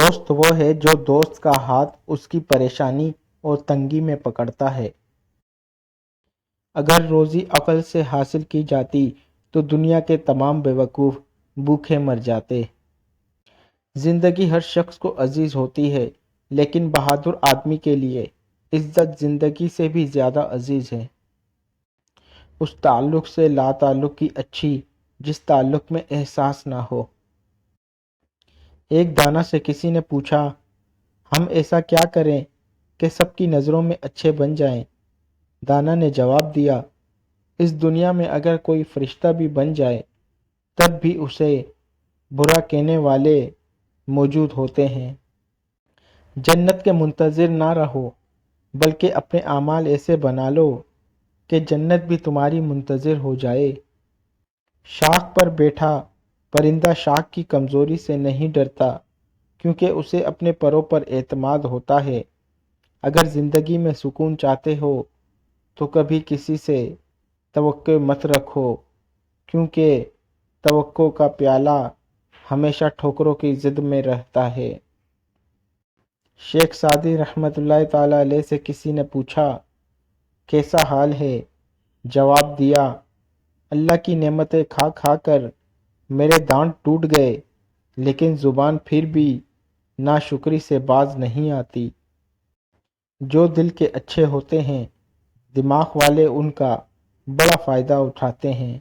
دوست وہ ہے جو دوست کا ہاتھ اس کی پریشانی اور تنگی میں پکڑتا ہے۔ اگر روزی عقل سے حاصل کی جاتی تو دنیا کے تمام بیوقوف بھوکے مر جاتے۔ زندگی ہر شخص کو عزیز ہوتی ہے، لیکن بہادر آدمی کے لیے عزت زندگی سے بھی زیادہ عزیز ہے۔ اس تعلق سے لا تعلق کی اچھی جس تعلق میں احساس نہ ہو۔ ایک دانا سے کسی نے پوچھا، ہم ایسا کیا کریں کہ سب کی نظروں میں اچھے بن جائیں؟ دانا نے جواب دیا، اس دنیا میں اگر کوئی فرشتہ بھی بن جائے تب بھی اسے برا کہنے والے موجود ہوتے ہیں۔ جنت کے منتظر نہ رہو، بلکہ اپنے اعمال ایسے بنا لو کہ جنت بھی تمہاری منتظر ہو جائے۔ شاخ پر بیٹھا پرندہ شاخ کی کمزوری سے نہیں ڈرتا، کیونکہ اسے اپنے پروں پر اعتماد ہوتا ہے۔ اگر زندگی میں سکون چاہتے ہو تو کبھی کسی سے توقع مت رکھو، کیونکہ توقع کا پیالہ ہمیشہ ٹھوکروں کی زد میں رہتا ہے۔ شیخ سعدی رحمۃ اللہ تعالی علیہ سے کسی نے پوچھا، کیسا حال ہے؟ جواب دیا، اللہ کی نعمتیں کھا کھا کر میرے دانت ٹوٹ گئے، لیکن زبان پھر بھی ناشکری سے باز نہیں آتی۔ جو دل کے اچھے ہوتے ہیں، دماغ والے ان کا بڑا فائدہ اٹھاتے ہیں۔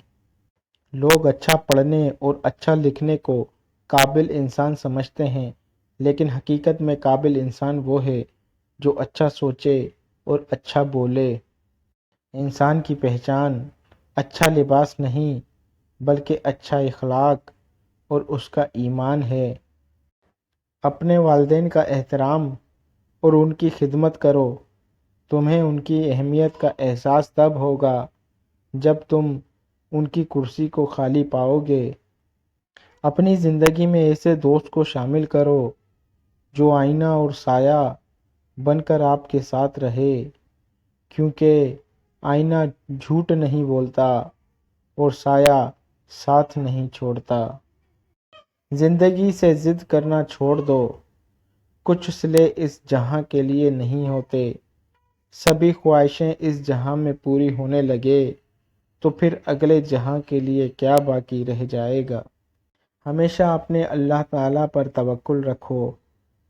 لوگ اچھا پڑھنے اور اچھا لکھنے کو قابل انسان سمجھتے ہیں، لیکن حقیقت میں قابل انسان وہ ہے جو اچھا سوچے اور اچھا بولے۔ انسان کی پہچان اچھا لباس نہیں، بلکہ اچھا اخلاق اور اس کا ایمان ہے۔ اپنے والدین کا احترام اور ان کی خدمت کرو، تمہیں ان کی اہمیت کا احساس تب ہوگا جب تم ان کی کرسی کو خالی پاؤ گے۔ اپنی زندگی میں ایسے دوست کو شامل کرو جو آئینہ اور سایہ بن کر آپ کے ساتھ رہے، کیونکہ آئینہ جھوٹ نہیں بولتا اور سایہ ساتھ نہیں چھوڑتا۔ زندگی سے ضد کرنا چھوڑ دو، کچھ صلے اس جہاں کے لیے نہیں ہوتے۔ سبھی خواہشیں اس جہاں میں پوری ہونے لگے تو پھر اگلے جہاں کے لیے کیا باقی رہ جائے گا؟ ہمیشہ اپنے اللہ تعالیٰ پر توکل رکھو،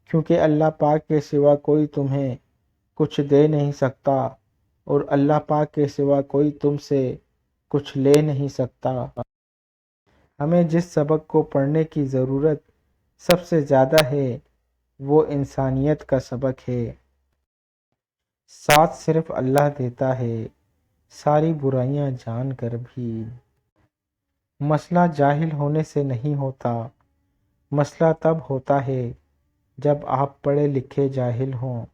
کیونکہ اللہ پاک کے سوا کوئی تمہیں کچھ دے نہیں سکتا اور اللہ پاک کے سوا کوئی تم سے کچھ لے نہیں سکتا۔ ہمیں جس سبق کو پڑھنے کی ضرورت سب سے زیادہ ہے وہ انسانیت کا سبق ہے۔ ساتھ صرف اللہ دیتا ہے، ساری برائیاں جان کر بھی۔ مسئلہ جاہل ہونے سے نہیں ہوتا، مسئلہ تب ہوتا ہے جب آپ پڑھے لکھے جاہل ہوں۔